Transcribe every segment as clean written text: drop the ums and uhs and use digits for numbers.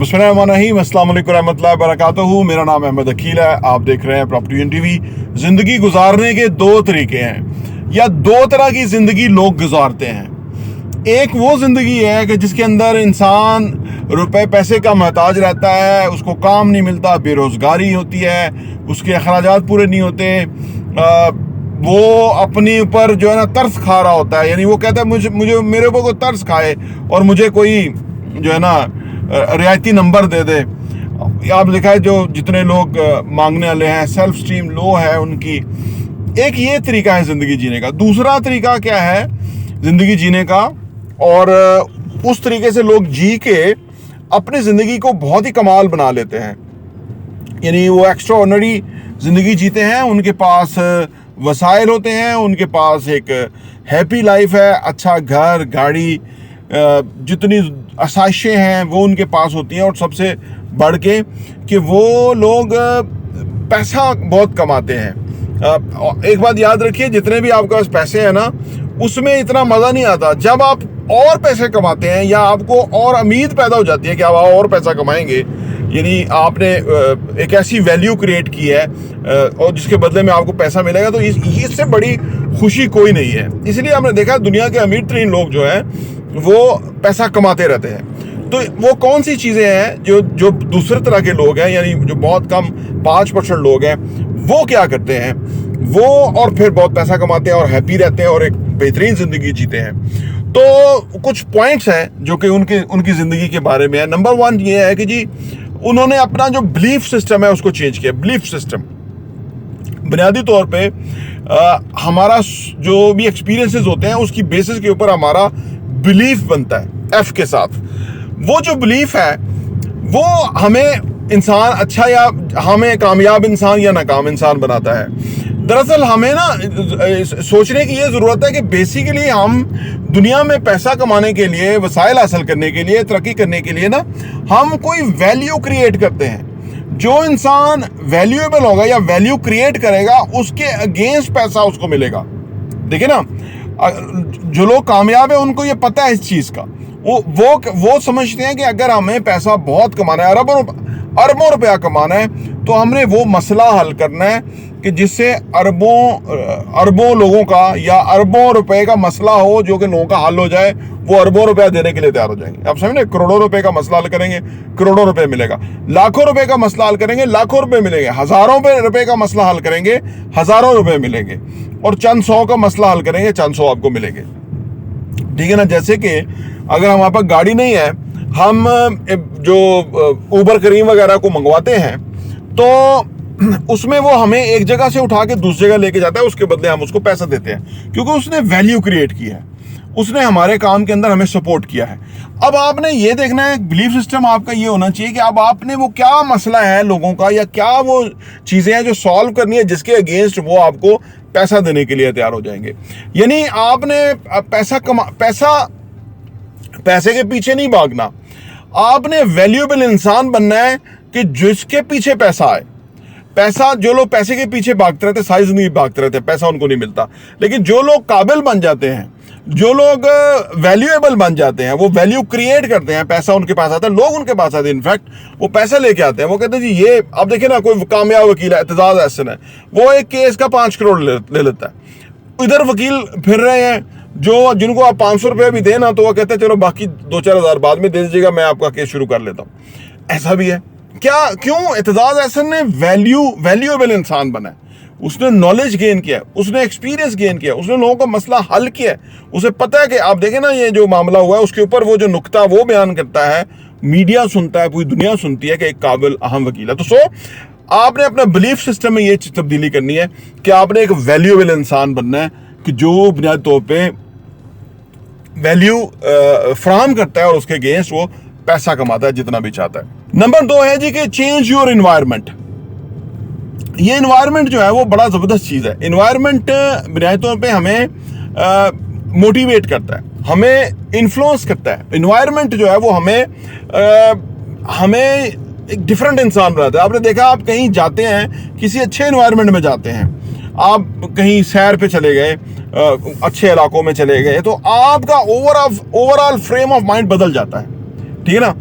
बिस्मिल्लाहिर्रहमानिर्रहीम, अस्सलाम वालेकुम रहमतुल्लाहि वबरकातुहू। मेरा नाम अहमद अकील है। आप देख रहे हैं प्रॉपर्टी टीवी। जिंदगी गुजारने के दो तरीके हैं या दो तरह की जिंदगी लोग गुजारते हैं। एक वो जिंदगी है कि जिसके अंदर इंसान रुपए पैसे का मोहताज रहता है, उसको काम नहीं मिलता, बेरोजगारी होती है, उसके अखराजात पूरे नहीं होते, वो अपने ऊपर जो है ना तरस खा रहा होता है। यानी वो कहता है मुझे मेरे ऊपर कोई तरस खाए और मुझे कोई जो है ना रियायती नंबर दे दे। आप देखा है जो जितने लोग मांगने वाले हैं, सेल्फ स्टीम लो है उनकी। एक ये तरीका है जिंदगी जीने का। दूसरा तरीका क्या है जिंदगी जीने का, और उस तरीके से लोग जी के अपनी जिंदगी को बहुत ही कमाल बना लेते हैं। यानी वो एक्स्ट्रा ऑर्डिनरी जिंदगी जीते हैं, उनके पास वसाइल होते हैं, उनके पास एक हैप्पी लाइफ है, अच्छा घर गाड़ी, जितनी आसाइशें हैं वो उनके पास होती हैं। और सबसे बढ़ के कि वो लोग पैसा बहुत कमाते हैं। एक बात याद रखिए, जितने भी आपके पास पैसे हैं ना, उसमें इतना मज़ा नहीं आता जब आप और पैसे कमाते हैं या आपको और उम्मीद पैदा हो जाती है कि आप और पैसा कमाएंगे। यानी आपने एक ऐसी वैल्यू क्रिएट की है और जिसके बदले में आपको पैसा मिलेगा, तो इससे बड़ी खुशी कोई नहीं है। इसलिए हमने देखा दुनिया के अमीर तरीन लोग जो हैं वो पैसा कमाते रहते हैं। तो वो कौन सी चीज़ें हैं जो दूसरे तरह के लोग हैं, यानी जो बहुत कम 5% लोग हैं, वो क्या करते हैं, वो और फिर बहुत पैसा कमाते हैं और हैप्पी रहते हैं और एक बेहतरीन ज़िंदगी जीते हैं। तो कुछ पॉइंट्स हैं जो कि उनकी ज़िंदगी के बारे में है। नंबर 1 ये है कि जी उन्होंने अपना जो बिलीफ सिस्टम है उसको चेंज किया। बिलीफ सिस्टम बुनियादी तौर पे हमारा जो भी एक्सपीरियंसेस होते हैं उसकी बेसिस के ऊपर हमारा बिलीफ बनता है एफ के साथ। वो जो बिलीफ है वो हमें इंसान अच्छा या हमें कामयाब इंसान या नाकाम इंसान बनाता है। दरअसल हमें ना सोचने की ये ज़रूरत है कि बेसिकली हम दुनिया में पैसा कमाने के लिए, वसाइल हासिल करने के लिए, तरक्की करने के लिए ना हम कोई वैल्यू क्रिएट करते हैं। जो इंसान वैल्यूएबल होगा या वैल्यू क्रिएट करेगा उसके अगेंस्ट पैसा उसको मिलेगा। देखिए ना, जो लोग कामयाब है उनको ये पता है इस चीज़ का। वो समझते हैं कि अगर हमें पैसा बहुत कमाना है, अरबों रुपया कमाना है, तो हमने वो मसला हल करना है कि जिससे अरबों लोगों का या अरबों रुपए का मसला हो, जो कि लोगों का हल हो जाए। वो अरबों रुपया देने के लिए तैयार हो जाएंगे। आप समझ, करोड़ों रुपए का मसला हल करेंगे, करोड़ों रुपए मिलेगा। लाखों रुपए का मसला हल करेंगे, लाखों रुपए मिलेंगे। हजारों रुपए का मसला हल करेंगे, हजारों रुपए मिलेंगे। और चंद सौ का मसला हल करेंगे, चंद सौ आपको मिलेंगे। ठीक है ना। जैसे कि अगर हमारे पास गाड़ी नहीं है, हम जो उबर करीम वगैरह को मंगवाते हैं, तो उसमें वो हमें एक जगह से उठा के दूसरी जगह लेके जाता है, उसके बदले हम उसको पैसा देते हैं, क्योंकि उसने वैल्यू क्रिएट की है, उसने हमारे काम के अंदर हमें सपोर्ट किया है। अब आपने ये देखना है, बिलीफ सिस्टम आपका ये होना चाहिए कि अब आपने वो क्या मसला है लोगों का या क्या वो चीज़ें हैं जो सॉल्व करनी है, जिसके अगेंस्ट वो आपको पैसा देने के लिए तैयार हो जाएंगे। यानी आपने पैसे के पीछे नहीं भागना, आपने वैल्यूएबल इंसान बनना है कि जिसके पीछे पैसा आए। पैसा, जो लोग पैसे के पीछे भागते रहते सारी जिंदगी भागते रहते हैं, पैसा उनको नहीं मिलता। लेकिन जो लोग काबिल बन जाते हैं, जो लोग वैल्यूएबल बन जाते हैं, वो वैल्यू क्रिएट करते हैं, पैसा उनके पास आता है, लोग उनके पास आते हैं। इनफैक्ट वो पैसा लेके आते हैं। वो कहते हैं जी ये, अब देखिए ना, कोई कामयाब वकील है, एतजाज एहसन है, वो एक केस का 5 करोड़ ले लेता है। इधर वकील फिर रहे हैं जिनको आप 500 रुपये भी देना, तो वो कहते हैं चलो बाकी 2-4 हज़ार बाद में दे दीजिएगा, मैं आपका केस शुरू कर लेता हूँ। ऐसा भी है क्या? क्यों? एतजाज एहसन ने वैल्यूएबल इंसान बना है। उसने नॉलेज गेन किया, उसने एक्सपीरियंस गेन किया, उसने लोगों का मसला हल किया। उसे पता है कि आप देखें ना, ये जो मामला हुआ है उसके ऊपर वो जो नुक्ता वो बयान करता है, मीडिया सुनता है, पूरी दुनिया सुनती है कि एक काबिल अहम वकील है। तो आपने अपना बिलीफ सिस्टम में ये तब्दीली करनी है कि आपने एक वैल्यूएबल इंसान बनना है कि जो बुनियादी तौर पर वैल्यू फराहम करता है और उसके अगेंस्ट वो पैसा कमाता है जितना भी चाहता है। नंबर 2 है जी कि चेंज योर एनवायरनमेंट। ये एनवायरनमेंट जो है वो बड़ा ज़बरदस्त चीज़ है। एनवायरनमेंट बुनियादी तौर पे हमें मोटिवेट करता है, हमें इन्फ्लुएंस करता है। एनवायरनमेंट जो है वो हमें एक डिफरेंट इंसान बनाता है। आपने देखा, आप कहीं जाते हैं, किसी अच्छे एनवायरनमेंट में जाते हैं, आप कहीं सैर पे चले गए, अच्छे इलाकों में चले गए, तो आपका ओवरऑल फ्रेम ऑफ माइंड बदल जाता है। ठीक है ना।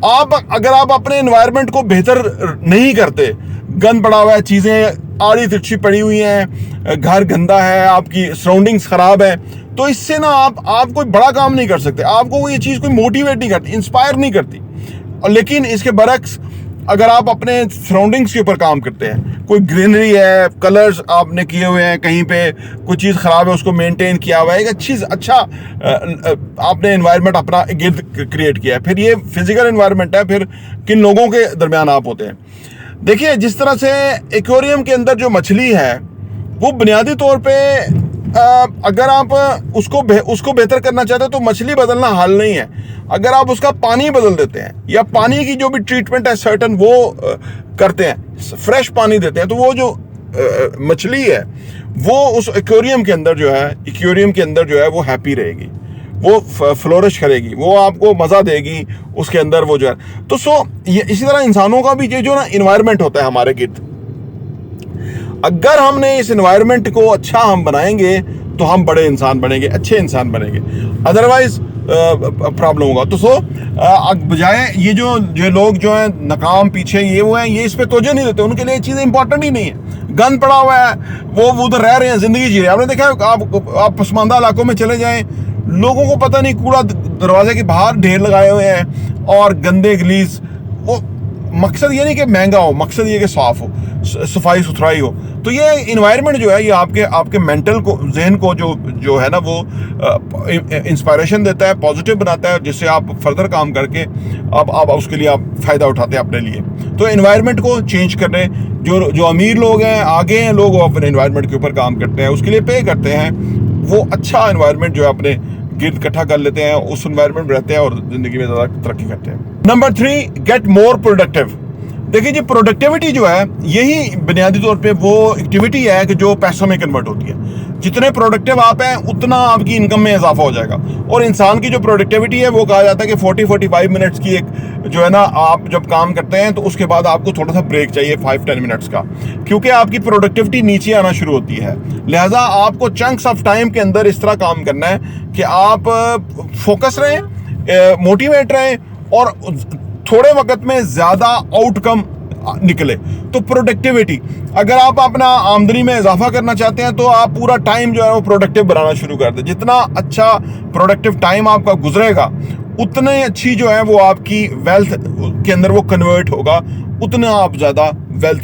आप अगर आप अपने एनवायरनमेंट को बेहतर नहीं करते, गंद पड़ा हुआ है, चीजें आड़ी तिरछी पड़ी हुई हैं, घर गंदा है, आपकी सराउंडिंग्स खराब है, तो इससे ना आप कोई बड़ा काम नहीं कर सकते, आपको ये चीज कोई मोटिवेट नहीं करती, इंस्पायर नहीं करती। और लेकिन इसके बरक्स अगर आप अपने सराउंडिंग्स के ऊपर काम करते हैं, कोई ग्रीनरी है, कलर्स आपने किए हुए हैं, कहीं पे कोई चीज़ ख़राब है उसको मेंटेन किया हुआ है, एक अच्छा आपने एनवायरनमेंट अपना गिर्द क्रिएट किया है, फिर ये फिजिकल एनवायरनमेंट है, फिर किन लोगों के दरमियान आप होते हैं। देखिए, जिस तरह से एक्वेरियम के अंदर जो मछली है वो बुनियादी तौर पे अगर आप उसको बेहतर करना चाहते हो तो मछली बदलना हल नहीं है। अगर आप उसका पानी बदल देते हैं या पानी की जो भी ट्रीटमेंट है सर्टन वो करते हैं, फ्रेश पानी देते हैं, तो वो जो मछली है वो उस एक्वेरियम के अंदर जो है वो हैप्पी रहेगी, वो फ्लोरिश करेगी, वो आपको मज़ा देगी उसके अंदर वो जो है। तो ये इसी तरह इंसानों का भी ये जो ना इन्वायरमेंट होता है हमारे गिर्द, अगर हमने इस एनवायरनमेंट को अच्छा हम बनाएंगे तो हम बड़े इंसान बनेंगे, अच्छे इंसान बनेंगे, अदरवाइज प्रॉब्लम होगा। तो बजाय ये जो लोग जो है नकाम पीछे ये वो हैं, ये इस पे तवज्जो नहीं देते, उनके लिए ये चीज़ें इंपॉर्टेंट ही नहीं है। गंद पड़ा हुआ है, वो उधर रह रहे हैं, जिंदगी जी रहे हैं। आपने देखा आप पसमानदा इलाकों में चले जाएं, लोगों को पता नहीं कूड़ा दरवाजे के बाहर ढेर लगाए हुए हैं और गंदे गलीज। वो मकसद ये नहीं कि महंगा हो, मकसद ये कि साफ हो, सफाई सुथराई हो। तो ये इन्वायरमेंट जो है ये आपके मेंटल को, जहन को जो है ना वो इंस्पायरेशन देता है, पॉजिटिव बनाता है, जिससे आप फर्दर काम करके आप उसके लिए आप फ़ायदा उठाते हैं अपने लिए। तो इन्वायरमेंट को चेंज करने जो अमीर लोग हैं, आगे हैं लोग, वो अपने इन्वायरमेंट के ऊपर काम करते हैं, उसके लिए पे करते हैं, वो अच्छा इन्वायरमेंट जो है अपने गिर्द इकट्ठा कर लेते हैं, उस इन्वायरमेंट में रहते हैं और ज़िंदगी में ज़्यादा तरक्की करते हैं। Number 3, get more productive. देखिए जी, प्रोडक्टिविटी जो है यही बुनियादी तौर पे वो एक्टिविटी है कि जो पैसों में कन्वर्ट होती है। जितने प्रोडक्टिव आप हैं उतना आपकी इनकम में इजाफा हो जाएगा। और इंसान की जो प्रोडक्टिविटी है वो कहा जाता है कि 40-45 मिनट्स की एक जो है ना, आप जब काम करते हैं तो उसके बाद आपको थोड़ा सा ब्रेक चाहिए 5-10 मिनट्स का, क्योंकि आपकी प्रोडक्टिविटी नीचे आना शुरू होती है। लिहाजा आपको चंक्स ऑफ टाइम के अंदर इस तरह काम करना है कि आप फोकस रहें, मोटिवेट रहें और थोड़े वक्त में ज्यादा आउटकम निकले। तो प्रोडक्टिविटी, अगर आप अपना आमदनी में इजाफा करना चाहते हैं तो आप पूरा टाइम जो है वो प्रोडक्टिव बनाना शुरू कर दें। जितना अच्छा प्रोडक्टिव टाइम आपका गुजरेगा उतने अच्छी जो है वो आपकी वेल्थ के अंदर वो कन्वर्ट होगा, उतना आप ज्यादा वेल्थ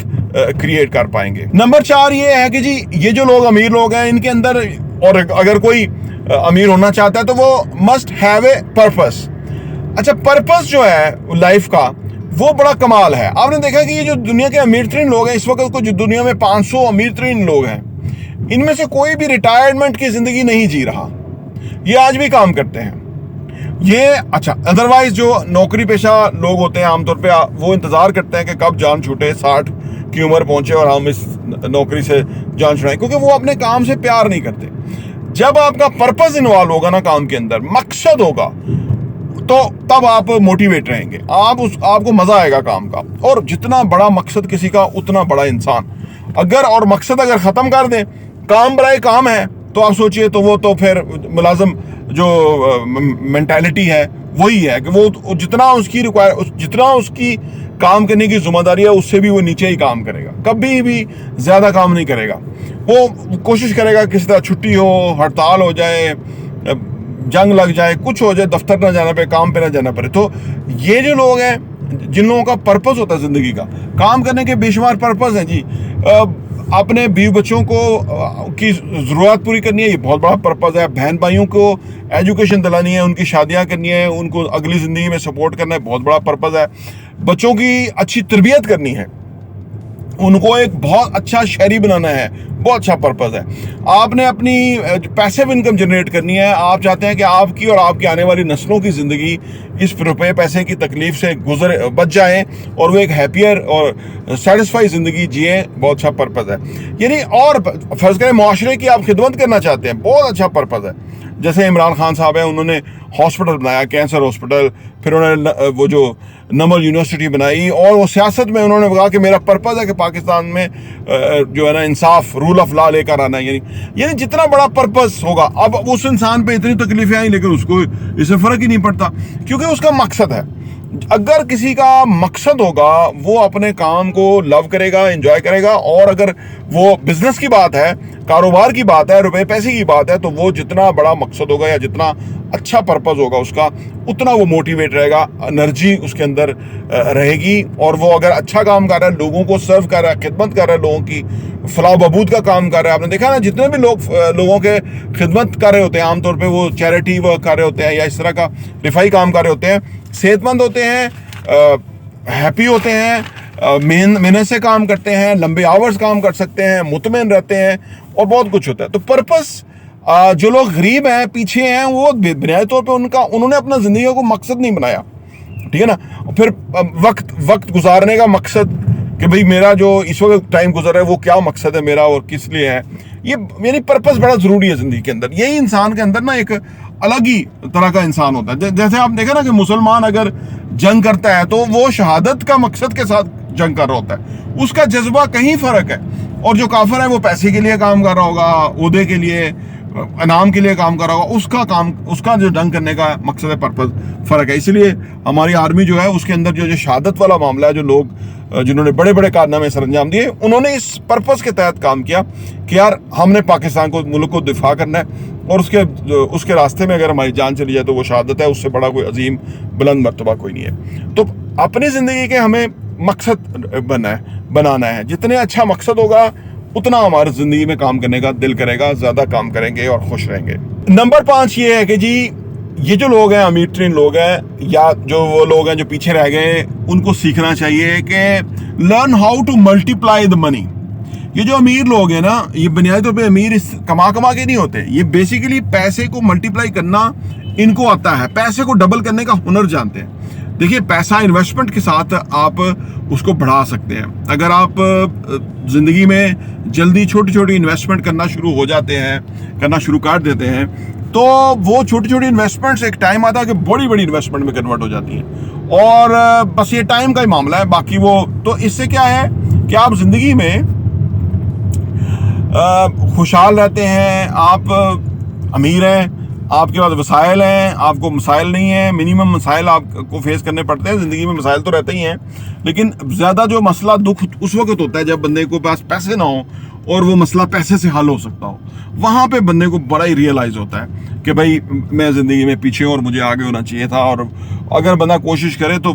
क्रिएट कर पाएंगे। नंबर 4 ये है कि जी, ये जो लोग अमीर लोग हैं इनके अंदर, और अगर कोई अमीर होना चाहता है तो वो मस्ट हैव ए पर्पस। अच्छा, पर्पस जो है लाइफ का वो बड़ा कमाल है। आपने देखा कि ये जो दुनिया के अमीर तरीन लोग हैं इस वक्त को, जो दुनिया में 500 अमीर तरीन लोग हैं, इनमें से कोई भी रिटायरमेंट की जिंदगी नहीं जी रहा, ये आज भी काम करते हैं ये। अच्छा, अदरवाइज जो नौकरी पेशा लोग होते हैं आमतौर पे वो इंतजार करते हैं कि कब जान छूटे, 60 की उम्र पहुंचे और हम इस नौकरी से जान छुड़ाएं, क्योंकि वो अपने काम से प्यार नहीं करते। जब आपका पर्पस इन्वॉल्व होगा ना काम के अंदर, मकसद होगा, तो तब आप मोटिवेट रहेंगे, आपको मजा आएगा काम का। और जितना बड़ा मकसद किसी का उतना बड़ा इंसान। और मकसद अगर खत्म कर दें, काम बराए काम है, तो आप सोचिए, तो वो तो फिर मुलाजम जो मेंटालिटी है वही है कि वो जितना उसकी काम करने की जिम्मेदारी है उससे भी वो नीचे ही काम करेगा, कभी भी ज्यादा काम नहीं करेगा। वो कोशिश करेगा किसी तरह छुट्टी हो, हड़ताल हो जाए, जंग लग जाए, कुछ हो जाए, दफ्तर ना जाना पड़े, काम पे ना जाना पड़े। तो ये जो लोग हैं जिन लोगों का पर्पस होता है जिंदगी का, काम करने के बेशुमार पर्पस हैं जी। अपने बीवी बच्चों को की ज़रूरत पूरी करनी है, ये बहुत बड़ा पर्पस है। बहन भाइयों को एजुकेशन दिलानी है, उनकी शादियां करनी है, उनको अगली ज़िंदगी में सपोर्ट करना है, बहुत बड़ा पर्पस है। बच्चों की अच्छी तरबियत करनी है, उनको एक बहुत अच्छा शहरी बनाना है, बहुत अच्छा पर्पस है। आपने अपनी पैसिव इनकम जनरेट करनी है। आप चाहते हैं कि आपकी और आपकी आने वाली नस्लों की ज़िंदगी इस रुपये पैसे की तकलीफ से बच जाए और वो एक हैप्पियर और सेटिस्फाई ज़िंदगी जिए, बहुत अच्छा पर्पस है। यानी और फर्ज करें माशरे की आप खिदमत करना चाहते हैं, बहुत अच्छा पर्पस है। जैसे इमरान खान साहब हैं, उन्होंने हॉस्पिटल बनाया, कैंसर हॉस्पिटल, फिर उन्होंने वो जो नमल यूनिवर्सिटी बनाई, और वो सियासत में उन्होंने कहा कि मेरा पर्पस है कि पाकिस्तान में जो है ना इंसाफ, रूल ऑफ लॉ लेकर आना है। यानी जितना बड़ा पर्पस होगा, अब उस इंसान पे इतनी तकलीफें आई लेकिन उसको इससे फ़र्क ही नहीं पड़ता, क्योंकि उसका मकसद है। अगर किसी का मकसद होगा वो अपने काम को लव करेगा, एंजॉय करेगा, और अगर वो बिजनेस की बात है, कारोबार की बात है, रुपए पैसे की बात है, तो वो जितना बड़ा मकसद होगा या जितना अच्छा पर्पस होगा उसका, उतना वो मोटिवेट रहेगा, एनर्जी उसके अंदर रहेगी। और वो अगर अच्छा काम कर रहा है, लोगों को सर्व कर रहा है, खिदमत कर रहा है, लोगों की फलाह बहबूद का काम कर रहा है। आपने देखा ना, जितने भी लोग लोगों के खिदमत कर रहे होते हैं, आमतौर पे वो चैरिटी वर्क कर रहे होते हैं या इस तरह का रिफाई काम कर रहे होते हैं, सेहतमंद होते हैं, हैप्पी होते हैं, मेहनत से काम करते हैं, लंबे आवर्स काम कर सकते हैं, मुतमईन रहते हैं, और बहुत कुछ होता है। तो पर्पस, जो लोग गरीब हैं, पीछे हैं, वो बुनियादी तौर पे उन्होंने अपना जिंदगी को मकसद नहीं बनाया, ठीक है ना। फिर वक्त गुजारने का मकसद कि भाई मेरा जो इस वक्त टाइम गुजर रहा है वो क्या मकसद है मेरा और किस लिए है, ये यानी पर्पस बड़ा जरूरी है जिंदगी के अंदर। यही इंसान के अंदर ना एक अलग ही तरह का इंसान होता है। जैसे आप देखा ना कि मुसलमान अगर जंग करता है तो वो शहादत का मकसद के साथ जंग कर रहा होता है, उसका जज्बा कहीं फर्क है। और जो काफिर है वो पैसे के लिए काम कर रहा होगा, ओहदे के लिए, इनाम के लिए काम कर रहा होगा, उसका जो जंग करने का मकसद है, पर्पस फर्क है। इसलिए हमारी आर्मी जो है उसके अंदर जो शहादत वाला मामला है, जो लोग जिन्होंने बड़े बड़े कारनामे सर अंजाम दिए, उन्होंने इस पर्पस के तहत काम किया कि यार हमने पाकिस्तान को, मुल्क को दिफा करना है, और उसके रास्ते में अगर हमारी जान चली जाए तो वो शहादत है, उससे बड़ा कोई अजीम बुलंद मर्तबा कोई नहीं है। तो अपनी जिंदगी के हमें मकसद बनाना है। जितने अच्छा मकसद होगा उतना हमारी जिंदगी में काम करने का दिल करेगा, ज्यादा काम करेंगे और खुश रहेंगे। नंबर 5 ये है कि जी, ये जो लोग हैं, अमीर तरीन लोग हैं, या जो वो लोग हैं जो पीछे रह गए, उनको सीखना चाहिए कि learn how to multiply the money. ये जो अमीर लोग हैं ना, ये बुनियादी तौर पे अमीर कमा के नहीं होते, ये बेसिकली पैसे को मल्टीप्लाई करना इनको आता है, पैसे को डबल करने का हुनर जानते हैं। देखिए, पैसा इन्वेस्टमेंट के साथ आप उसको बढ़ा सकते हैं। अगर आप जिंदगी में जल्दी छोटी छोटी इन्वेस्टमेंट करना शुरू कर देते हैं, तो वो छोटी छोटी इन्वेस्टमेंट्स एक टाइम आता है कि बड़ी बड़ी इन्वेस्टमेंट में कन्वर्ट हो जाती हैं, और बस ये टाइम का ही मामला है। बाकी वो तो इससे क्या है कि आप जिंदगी में खुशहाल रहते हैं, आप अमीर हैं, आपके पास वसाइल हैं, आपको मसाइल नहीं है। मिनिमम मसाइल आपको फेस करने पड़ते हैं जिंदगी में, मसाइल तो रहते ही हैं, लेकिन ज़्यादा जो मसला दुख उस वक्त होता है जब बंदे को पास पैसे ना हो और वो मसला पैसे से हल हो सकता हो। वहाँ पे बंदे को बड़ा ही रियलाइज़ होता है कि भाई मैं ज़िंदगी में पीछे और मुझे आगे होना चाहिए था। और अगर बंदा कोशिश करे तो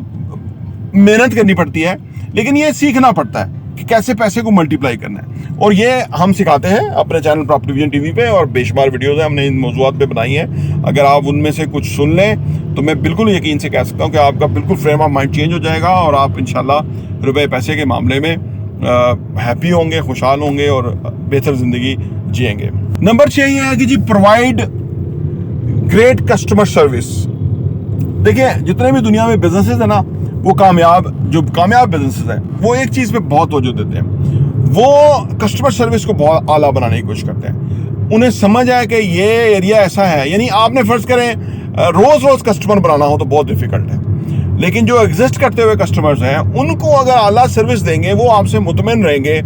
मेहनत करनी पड़ती है, लेकिन ये सीखना पड़ता है कि कैसे पैसे को मल्टीप्लाई करना है। और ये हम सिखाते हैं अपने चैनल प्रॉपर्टी विजन टीवी पे, और बेशुमार वीडियोज़ हैं हमने इन मौज़ूआत पे बनाई हैं। अगर आप उनमें से कुछ सुन लें तो मैं बिल्कुल यकीन से कह सकता हूँ कि आपका बिल्कुल फ्रेम ऑफ माइंड चेंज हो जाएगा, और आप इंशाल्लाह रुपए पैसे के मामले में हैप्पी होंगे, खुशहाल होंगे और बेहतर ज़िंदगी जिएंगे। नंबर 6 ये है कि जी, प्रोवाइड ग्रेट कस्टमर सर्विस। देखिए, जितने भी दुनिया में बिजनेसेस है ना, वो कामयाब बिजनेसेस हैं, वो एक चीज़ पे बहुत तवज्जो देते हैं, वो कस्टमर सर्विस को बहुत आला बनाने की कोशिश करते हैं। उन्हें समझ आए कि ये एरिया ऐसा है, यानी आपने फर्ज करें रोज कस्टमर बनाना हो तो बहुत डिफिकल्ट है, लेकिन जो एग्जिस्ट करते हुए कस्टमर्स हैं उनको अगर आला सर्विस देंगे, वो आपसे मुतमईन रहेंगे,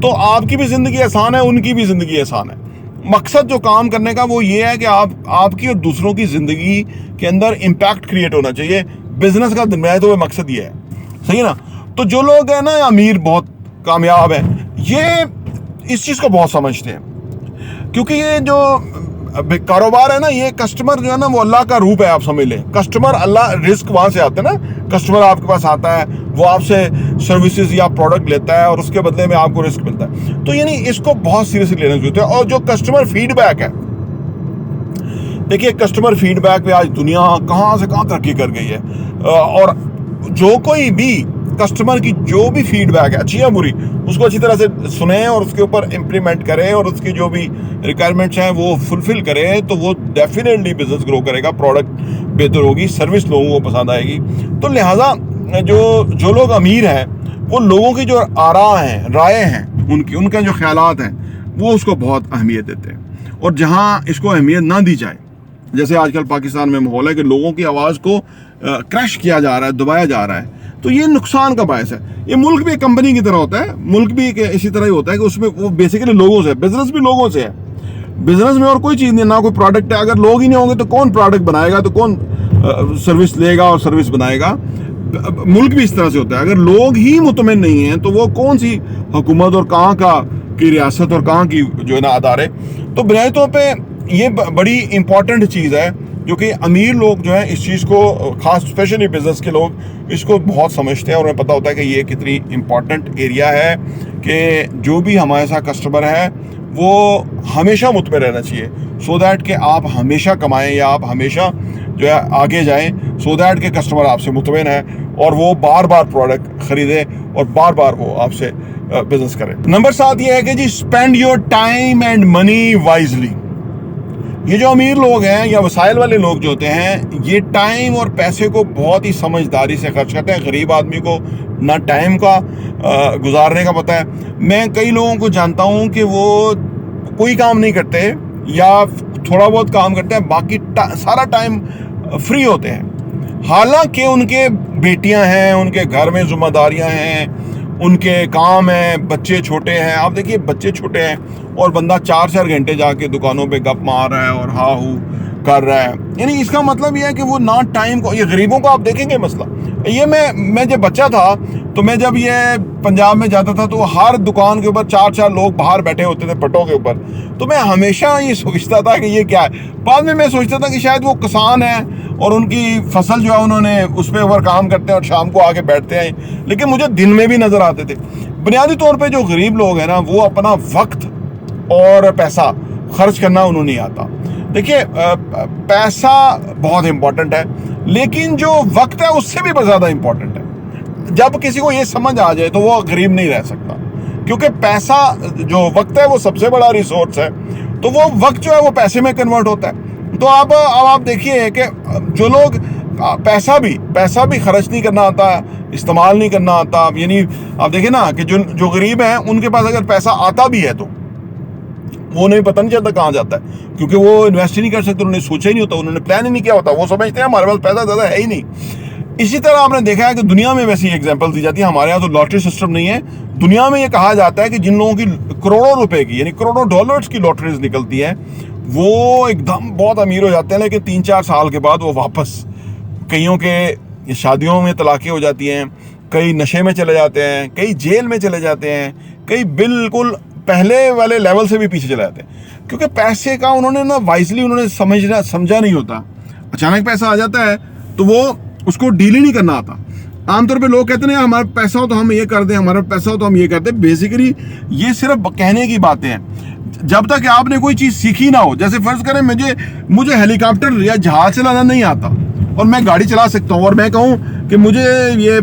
तो आपकी भी जिंदगी आसान है, उनकी भी जिंदगी आसान है। मकसद जो काम करने का वो ये है कि आपकी और दूसरों की जिंदगी के अंदर इम्पैक्ट क्रिएट होना चाहिए। बिजनेस का बुनियादी तो मकसद ये है, सही है ना। तो जो लोग हैं ना अमीर, बहुत कामयाब है, ये इस चीज़ को बहुत समझते हैं, क्योंकि ये जो कारोबार है ना, ये कस्टमर जो है ना वो अल्लाह का रूप है, आप समझ लें। कस्टमर अल्लाह, रिस्क वहाँ से आता है ना, कस्टमर आपके पास आता है, वो आपसे सर्विसेज या प्रोडक्ट लेता है और उसके बदले में आपको रिस्क मिलता है। तो यानी इसको बहुत सीरियसली लेना चाहिए। और जो कस्टमर फीडबैक है, देखिए कस्टमर फीडबैक पे आज दुनिया कहाँ से कहाँ तरक्की कर गई है, और जो कोई भी कस्टमर की जो भी फीडबैक है, अच्छी या बुरी, उसको अच्छी तरह से सुने और उसके ऊपर इम्प्लीमेंट करें और उसकी जो भी रिक्वायरमेंट्स हैं वो फुलफिल करें, तो वो डेफिनेटली बिजनेस ग्रो करेगा, प्रोडक्ट बेहतर होगी, सर्विस लोगों को पसंद आएगी। तो लिहाजा जो लोग अमीर हैं, वो लोगों की जो राय हैं, उनके जो ख्यालात हैं, वो उसको बहुत अहमियत देते हैं। और जहाँ इसको अहमियत ना दी जाए, जैसे आजकल पाकिस्तान में माहौल है कि लोगों की आवाज़ को क्रश किया जा रहा है, दबाया जा रहा है, तो ये नुकसान का बायस है। ये मुल्क भी एक कंपनी की तरह होता है, मुल्क भी इसी तरह ही होता है कि उसमें वो बेसिकली लोगों से, बिजनेस भी लोगों से है। बिजनेस में और कोई चीज़ नहीं, ना कोई प्रोडक्ट है। अगर लोग ही नहीं होंगे तो कौन प्रोडक्ट बनाएगा, तो कौन सर्विस लेगा और सर्विस बनाएगा। मुल्क भी इस तरह से होता है। अगर लोग ही मुतमिन नहीं हैं तो वो कौन सी हुकूमत और कहाँ की रियासत और कहाँ की जो है ना अदारे। तो बुनियादी तौर पे ये बड़ी इंपॉर्टेंट चीज़ है जो कि अमीर लोग जो है इस चीज़ को, खास स्पेशली बिजनेस के लोग इसको बहुत समझते हैं और उन्हें पता होता है कि ये कितनी इंपॉर्टेंट एरिया है कि जो भी हमारे साथ कस्टमर है वो हमेशा मुतमिन रहना चाहिए, सो दैट कि आप हमेशा कमाएं या आप हमेशा जो है आगे जाएं, सो दैट के कस्टमर आपसे मुतमिन है और वो बार बार प्रोडक्ट खरीदे और बार बार वो आपसे बिजनेस करें। नंबर 7 ये है कि जी spend your time and money wisely. ये जो अमीर लोग हैं या वसाइल वाले लोग जो होते हैं ये टाइम और पैसे को बहुत ही समझदारी से खर्च करते हैं। गरीब आदमी को ना टाइम का गुजारने का पता है। मैं कई लोगों को जानता हूं कि वो कोई काम नहीं करते या थोड़ा बहुत काम करते हैं, बाकी सारा टाइम फ्री होते हैं। हालांकि उनके बेटियां हैं, उनके घर में जिम्मेदारियां हैं, उनके काम हैं, बच्चे छोटे हैं। आप देखिए बच्चे छोटे हैं और बंदा 4-4 घंटे जाके दुकानों पे गप मार रहा है और हा हू कर रहा है। यानी इसका मतलब यह है कि वो ना टाइम को, ये गरीबों को आप देखेंगे मसला ये। मैं जब बच्चा था तो मैं जब ये पंजाब में जाता था तो हर दुकान के ऊपर 4-4 लोग बाहर बैठे होते थे पट्टों के ऊपर। तो मैं हमेशा ये सोचता था कि ये क्या है। बाद में मैं सोचता था कि शायद वो किसान है और उनकी फसल जो है उन्होंने उस पर ऊपर काम करते हैं और शाम को आके बैठते हैं, लेकिन मुझे दिन में भी नजर आते थे। बुनियादी तौर पर जो गरीब लोग हैं ना वो अपना वक्त और पैसा खर्च करना उन्हें नहीं आता। देखिए पैसा बहुत इंपॉर्टेंट है, लेकिन जो वक्त है उससे भी ज़्यादा इंपॉर्टेंट है। जब किसी को ये समझ आ जाए तो वो गरीब नहीं रह सकता, क्योंकि पैसा जो वक्त है वो सबसे बड़ा रिसोर्स है। तो वो वक्त जो है वो पैसे में कन्वर्ट होता है। तो अब आप देखिए कि जो लोग पैसा भी खर्च नहीं करना आता, इस्तेमाल नहीं करना आता, यानी आप देखिए ना कि जो गरीब हैं उनके पास अगर पैसा आता भी है तो वो नहीं, पता नहीं चलता कहाँ जाता है, क्योंकि वो इन्वेस्ट ही नहीं कर सकते, उन्होंने सोचा ही नहीं होता, उन्होंने प्लान ही नहीं किया होता। वो समझते हैं हमारे पास पैसा ज़्यादा है ही नहीं। इसी तरह आपने देखा है कि दुनिया में वैसी एग्जांपल दी जाती है। हमारे यहाँ तो लॉटरी सिस्टम नहीं है। दुनिया में ये कहा जाता है कि जिन लोगों की करोड़ों रुपए की यानी करोड़ों डॉलर्स की लॉटरीज निकलती है वो एकदम बहुत अमीर हो जाते हैं, लेकिन 3-4 साल के बाद वो वापस, कईयों के शादियों में तलाक़ें हो जाती हैं, कई नशे में चले जाते हैं, कई जेल में चले जाते हैं, कई बिल्कुल पहले वाले लेवल से भी पीछे चले जाते हैं, क्योंकि पैसे का उन्होंने ना वाइजली उन्होंने समझा नहीं होता। अचानक पैसा आ जाता है तो वो उसको डील ही नहीं करना आता। आमतौर पे लोग कहते हैं हमारा पैसा हो तो हम ये कर दें, हमारा पैसा हो तो हम ये कर दें। बेसिकली ये सिर्फ कहने की बातें हैं। जब तक आपने कोई चीज़ सीखी ना हो, जैसे फर्ज करें मुझे हेलीकॉप्टर या जहाज चलाना नहीं आता और मैं गाड़ी चला सकता हूँ और मैं कहूँ कि मुझे ये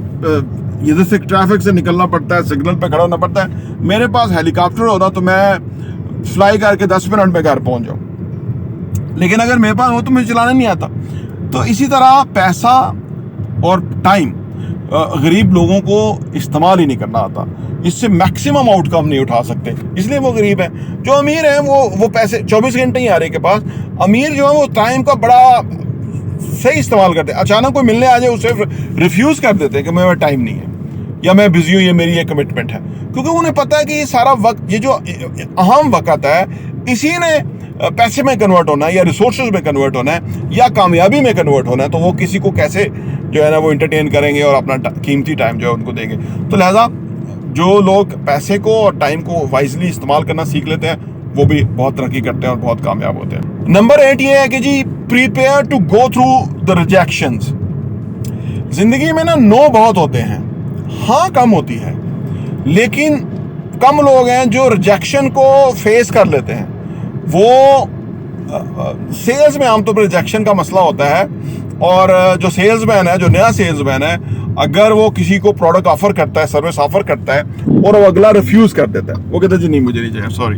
जैसे ट्रैफिक से निकलना पड़ता है, सिग्नल पे खड़ा होना पड़ता है, मेरे पास हेलीकॉप्टर होता तो मैं फ्लाई करके 10 मिनट में घर पहुँच जाऊँ। लेकिन अगर मेरे पास हो तो मुझे चलाना नहीं आता। तो इसी तरह पैसा और टाइम गरीब लोगों को इस्तेमाल ही नहीं करना आता, इससे मैक्सिमम आउटकम नहीं उठा सकते, इसलिए वो गरीब हैं। जो अमीर हैं वो पैसे 24 घंटे ही आ रहे के पास। अमीर जो है वो टाइम का बड़ा सही इस्तेमाल करते हैं। अचानक कोई मिलने आ जाए उसे रिफ्यूज़ कर देते हैं कि मेरा टाइम नहीं है या मैं बिजी हूँ, ये मेरी ये कमिटमेंट है, क्योंकि उन्हें पता है कि ये सारा वक्त, ये जो अहम वक्त है, इसी ने पैसे में कन्वर्ट होना है या रिसोर्सेज में कन्वर्ट होना है या कामयाबी में कन्वर्ट होना है। तो वो किसी को कैसे जो है ना वो एंटरटेन करेंगे और अपना कीमती टाइम जो है उनको देंगे। तो लिहाजा जो लोग पैसे को और टाइम को वाइजली इस्तेमाल करना सीख लेते हैं वो भी बहुत तरक्की करते हैं और बहुत कामयाब होते हैं। नंबर 8 ये है कि जी prepare to go through the rejections. जिंदगी में ना नो बहुत होते हैं, हाँ कम होती है, लेकिन कम लोग हैं जो रिजेक्शन को फेस कर लेते हैं। वो सेल्स में आमतौर पर रिजेक्शन का मसला होता है, और जो सेल्समैन है, जो नया सेल्समैन है, अगर वो किसी को प्रोडक्ट ऑफर करता है, सर्विस ऑफर करता है और वो अगला रिफ्यूज कर देता है, वो कहता है जी नहीं मुझे नहीं चाहिए, सॉरी,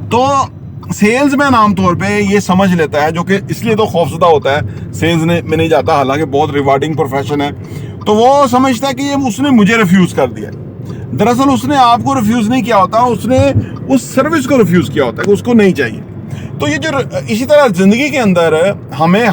तो सेल्समैन आमतौर पे ये समझ लेता है, जो कि इसलिए तो खौफजदा होता है, सेल्स में नहीं जाता, हालांकि बहुत रिवार्डिंग प्रोफेशन है, तो वो समझता है कि ये उसने मुझे रिफ्यूज कर दिया। दरअसल उसने आपको रिफ्यूज नहीं किया होता, उसने उस सर्विस को रिफ्यूज किया होता है कि उसको नहीं चाहिए। तो ये जो इसी तरह जिंदगी के अंदर हमें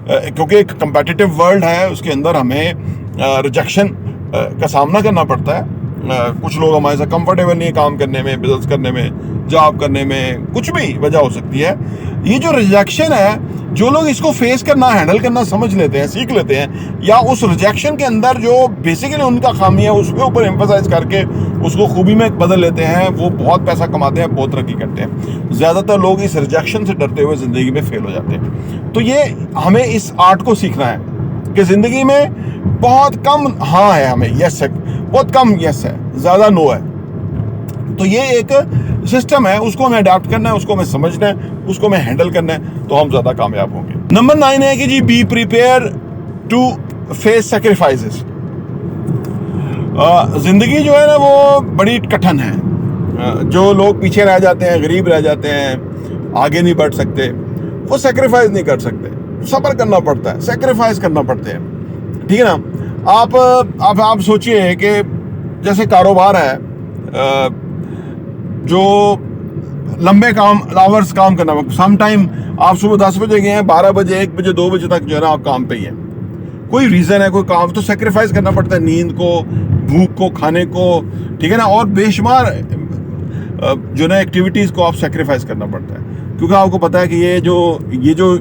क्योंकि एक कंपेटिटिव वर्ल्ड है, उसके अंदर हमें रिजेक्शन का सामना करना पड़ता है। कुछ लोग हमारे साथ कंफर्टेबल नहीं है काम करने में, बिजनेस करने में, जॉब करने में, कुछ भी वजह हो सकती है। ये जो रिजेक्शन है, जो लोग इसको फेस करना, हैंडल करना समझ लेते हैं, सीख लेते हैं, या उस रिजेक्शन के अंदर जो बेसिकली उनका खामी है उसके ऊपर एम्फसाइज करके उसको खूबी में बदल लेते हैं, वो बहुत पैसा कमाते हैं, बहुत तरक्की करते हैं। ज़्यादातर लोग इस रिजेक्शन से डरते हुए ज़िंदगी में फेल हो जाते हैं। तो ये हमें इस आर्ट को सीखना है कि ज़िंदगी में बहुत कम हाँ है, हमें यस है, बहुत कम यस है, ज़्यादा नो है। तो ये एक सिस्टम है, उसको हमें अडैप्ट करना है, उसको हमें समझना है, उसको हमें हैंडल करना है, तो हम ज़्यादा कामयाब होंगे। नंबर 9 है कि जी be prepare to face sacrifices. ज़िंदगी जो है ना वो बड़ी कठिन है। जो लोग पीछे रह जाते हैं, गरीब रह जाते हैं, आगे नहीं बढ़ सकते, वो सेक्रीफाइस नहीं कर सकते, सब्र करना पड़ता है, सेक्रीफाइस करना पड़ते हैं, ठीक है ना। आप सोचिए कि जैसे कारोबार है, जो लंबे आवर्स काम करना, सम टाइम आप सुबह 10 बजे गए हैं, 12 बजे, 1 बजे, 2 बजे तक जो है ना आप काम पे ही हैं। कोई रीज़न है, कोई काम, तो सेक्रीफाइस करना पड़ता है, नींद को, भूख को, खाने को, ठीक है ना, और बेशुमार जो ना एक्टिविटीज़ को आप सेक्रीफाइस करना पड़ता है, क्योंकि आपको पता है कि ये जो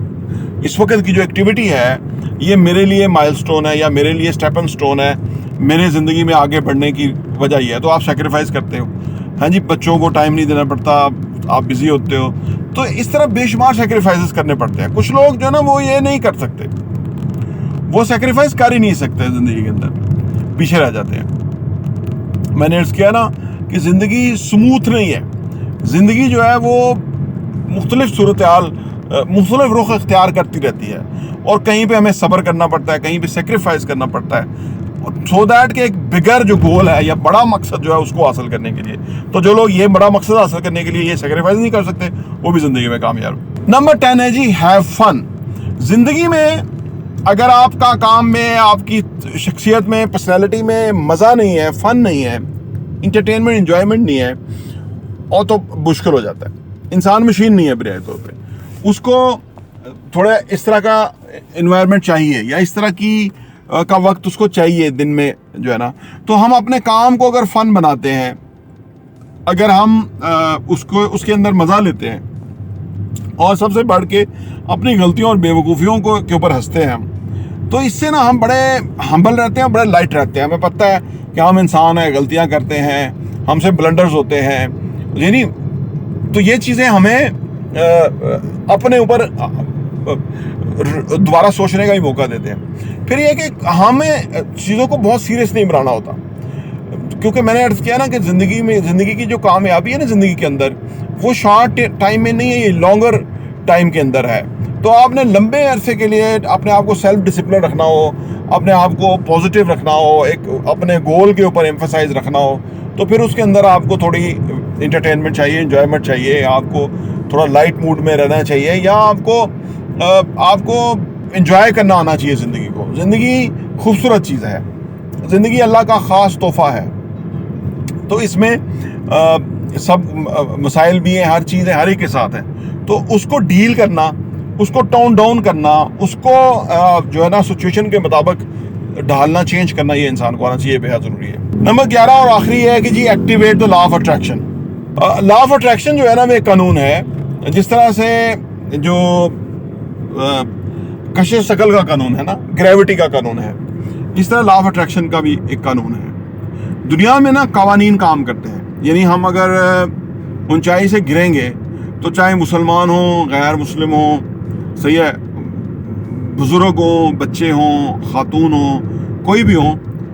इस वक्त की जो एक्टिविटी है, ये मेरे लिए माइलस्टोन है, या मेरे लिए स्टेपिंग स्टोन है, मेरे ज़िंदगी में आगे बढ़ने की वजह ये है, तो आप सेक्रीफाइस करते हो। हाँ जी, बच्चों को टाइम नहीं देना पड़ता, आप बिजी होते हो, तो इस तरह बेशुमार सेक्रीफाइसेस करने पड़ते हैं। कुछ लोग जो है ना वो ये नहीं कर सकते, वो सेक्रीफाइस कर ही नहीं सकते, ज़िंदगी के अंदर पीछे रह जाते हैं। मैंने अर्ज़ किया ना कि ज़िंदगी स्मूथ नहीं है, ज़िंदगी जो है वो मुख्तलिफ सूरत-ए-हाल, मुख्तलिफ रुख इख्तियार करती रहती है, और कहीं पे हमें सब्र करना पड़ता है, कहीं पे सेक्रीफाइस करना पड़ता है, सो दैट कि एक बिगर जो गोल है या बड़ा मकसद जो है उसको हासिल करने के लिए। तो जो लोग ये बड़ा मकसद हासिल करने के लिए ये सेक्रीफाइस नहीं कर सकते, वो भी ज़िंदगी में कामयाब। नंबर 10 है जी हैव फन। ज़िंदगी में अगर आपका काम में, आपकी शख्सियत में, पर्सनैलिटी में मज़ा नहीं है, फ़न नहीं है, इंटरटेनमेंट, इंजॉयमेंट नहीं है, और तो मुश्किल हो जाता है। इंसान मशीन नहीं है बुनियादी तौर पे, उसको थोड़ा इस तरह का इन्वायरमेंट चाहिए, या इस तरह की का वक्त उसको चाहिए दिन में जो है ना। तो हम अपने काम को अगर फ़न बनाते हैं, अगर हम उसके अंदर मज़ा लेते हैं, और सबसे बढ़ के अपनी गलतियों और बेवकूफ़ियों के ऊपर हंसते हैं हम, तो इससे ना हम बड़े हम्बल रहते हैं, बड़े लाइट रहते हैं। हमें पता है कि हम इंसान हैं, गलतियां करते हैं, हमसे ब्लंडर्स होते हैं, यानी तो ये चीज़ें हमें अपने ऊपर दोबारा सोचने का ही मौका देते हैं। फिर ये कि हमें चीज़ों को बहुत सीरियस नहीं बनाना होता, क्योंकि मैंने अर्ज़ किया ना कि ज़िंदगी की जो कामयाबी है ना ज़िंदगी के अंदर, वो शॉर्ट टाइम में नहीं है, ये लॉन्गर टाइम के अंदर है। तो आपने लंबे अरसे के लिए अपने आप को सेल्फ डिसिप्लिन रखना हो, अपने आप को पॉजिटिव रखना हो, एक अपने गोल के ऊपर एम्फसाइज रखना हो, तो फिर उसके अंदर आपको थोड़ी इंटरटेनमेंट चाहिए, इंजॉयमेंट चाहिए, आपको थोड़ा लाइट मूड में रहना चाहिए, या आपको इंजॉय करना आना चाहिए ज़िंदगी को। ज़िंदगी खूबसूरत चीज़ है, ज़िंदगी अल्लाह का ख़ास तोहफ़ा है, तो इसमें सब मसाइल भी हैं, हर चीज़ है, हर एक के साथ है। तो उसको डील करना, उसको टोन डाउन करना, उसको जो है ना सिचुएशन के मुताबिक ढालना, चेंज करना, ये इंसान को आना चाहिए, बेहद ज़रूरी है। नंबर 11 और आखिरी है कि जी activate the law of attraction. Law of attraction जो है ना वो एक कानून है, जिस तरह से जो कशिश शकल का कानून है ना, ग्रेविटी का कानून है, इस तरह लॉ ऑफ अट्रैक्शन का भी एक कानून है। दुनिया में ना कवानीन काम करते हैं, यानी हम अगर ऊंचाई से गिरेंगे तो चाहे मुसलमान हो, गैर मुस्लिम हो, सही है, बुजुर्ग हो, बच्चे हों, खातून हो, कोई भी हो,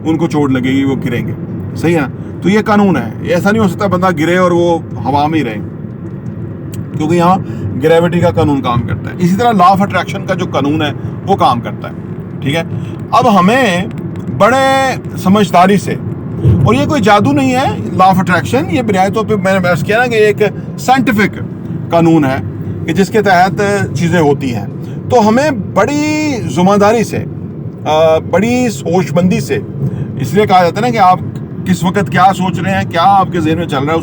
उनको चोट लगेगी, वो गिरेंगे, सही है। तो ये कानून है, ऐसा नहीं हो सकता बंदा गिरे और वो हवा में ही रहे, क्योंकि यहाँ ग्रेविटी का कानून काम करता है। इसी तरह लॉ ऑफ अट्रैक्शन का जो कानून है वो काम करता है, ठीक है। अब हमें बड़े समझदारी से, और ये कोई जादू नहीं है लॉ ऑफ अट्रैक्शन, ये बुनियादी तौर पे मैंने बहस किया ना कि एक साइंटिफिक कानून है कि जिसके तहत चीज़ें होती हैं। तो हमें बड़ी ज़िम्मेदारी से, बड़ी सोचमंदी से, इसलिए कहा जाता है ना कि आप किस वक्त क्या सोच रहे हैं, क्या आपके ज़हन में चल रहा है,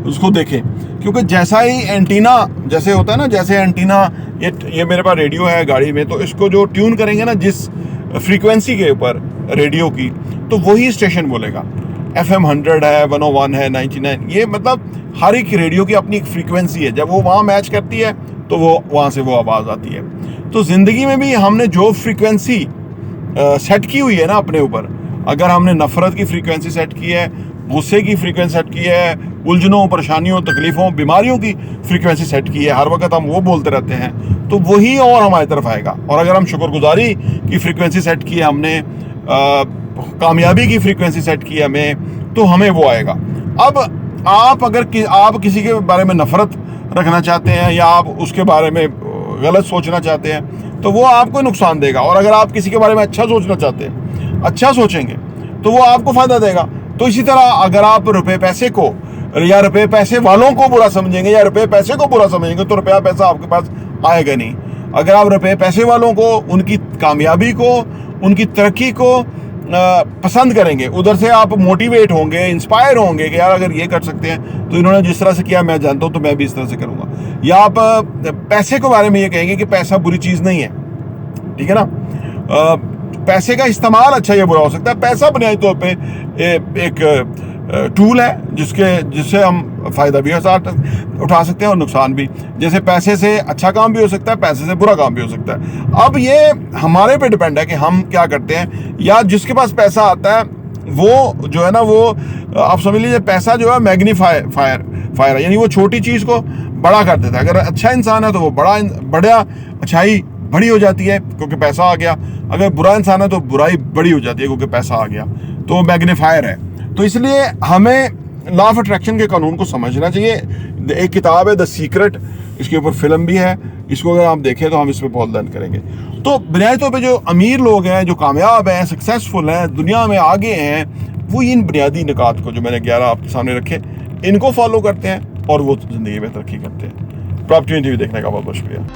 उसको देखें, क्योंकि जैसा ही एंटीना जैसे होता है ना, जैसे एंटीना, ये मेरे पास रेडियो है गाड़ी में, तो इसको जो ट्यून करेंगे ना जिस फ्रीक्वेंसी के ऊपर रेडियो की, तो वही स्टेशन बोलेगा। FM 100 है, 101 है, 99, ये मतलब हर एक रेडियो की अपनी एक फ्रीक्वेंसी है। जब वो वहाँ मैच करती है तो वो वहाँ से वो आवाज़ आती है। तो ज़िंदगी में भी हमने जो फ्रीक्वेंसी सेट की हुई है ना अपने ऊपर, अगर हमने नफ़रत की फ्रीक्वेंसी सेट की है, गुस्से की फ्रीक्वेंसी सेट की है, उलझनों, परेशानियों, तकलीफ़ों, बीमारियों की फ्रीक्वेंसी सेट की है, हर वक्त हम वो बोलते रहते हैं, तो वही और हमारी तरफ आएगा। और अगर हम शुक्रगुजारी की फ्रीक्वेंसी सेट की है हमने, कामयाबी की फ्रीक्वेंसी सेट की है हमें, तो हमें वो आएगा। अब आप अगर आप किसी के बारे में नफ़रत रखना चाहते हैं या आप उसके बारे में गलत सोचना चाहते हैं तो वो आपको नुकसान देगा। और अगर आप किसी के बारे में अच्छा सोचना चाहते हैं, अच्छा सोचेंगे, तो वो आपको फ़ायदा देगा। तो इसी तरह अगर आप रुपए पैसे को या रुपए पैसे वालों को बुरा समझेंगे या रुपए पैसे को बुरा समझेंगे तो रुपया पैसा आपके पास आएगा नहीं। अगर आप रुपए पैसे वालों को, उनकी कामयाबी को, उनकी तरक्की को पसंद करेंगे, उधर से आप मोटिवेट होंगे, इंस्पायर होंगे कि यार अगर ये कर सकते हैं तो इन्होंने जिस तरह से किया मैं जानता हूँ तो मैं भी इस तरह से करूँगा। या आप पैसे के बारे में ये कहेंगे कि पैसा बुरी चीज़ नहीं है, ठीक है ना। पैसे का इस्तेमाल अच्छा या बुरा हो सकता है। पैसा बुनियादी तौर पे एक टूल है जिससे हम फ़ायदा भी उठा सकते हैं और नुकसान भी। जैसे पैसे से अच्छा काम भी हो सकता है, पैसे से बुरा काम भी हो सकता है। अब ये हमारे पे डिपेंड है कि हम क्या करते हैं। या जिसके पास पैसा आता है वो जो है ना, वो आप समझ लीजिए पैसा जो है मैग्नीफायर है, यानी वो छोटी चीज़ को बड़ा कर देता है। अगर अच्छा इंसान है तो वो बड़ा अच्छाई बड़ी हो जाती है क्योंकि पैसा आ गया। अगर बुरा इंसान है तो बुराई बड़ी हो जाती है क्योंकि पैसा आ गया। तो वो मैग्नीफायर है। तो इसलिए हमें लॉ ऑफ अट्रैक्शन के कानून को समझना चाहिए। एक किताब है द सीक्रेट, इसके ऊपर फिल्म भी है, इसको अगर आप देखें तो हम इस पर बहुत लर्न करेंगे। तो बुनियादी तौर पे जो अमीर लोग हैं, जो कामयाब हैं, सक्सेसफुल हैं, दुनिया में आगे हैं, वो इन बुनियादी निकात को जो मैंने 11 आपके सामने रखे, इनको फॉलो करते हैं और वो ज़िंदगी में तरक्की करते हैं। प्रॉपर्टी टीवी देखने का बहुत बहुत शुक्रिया।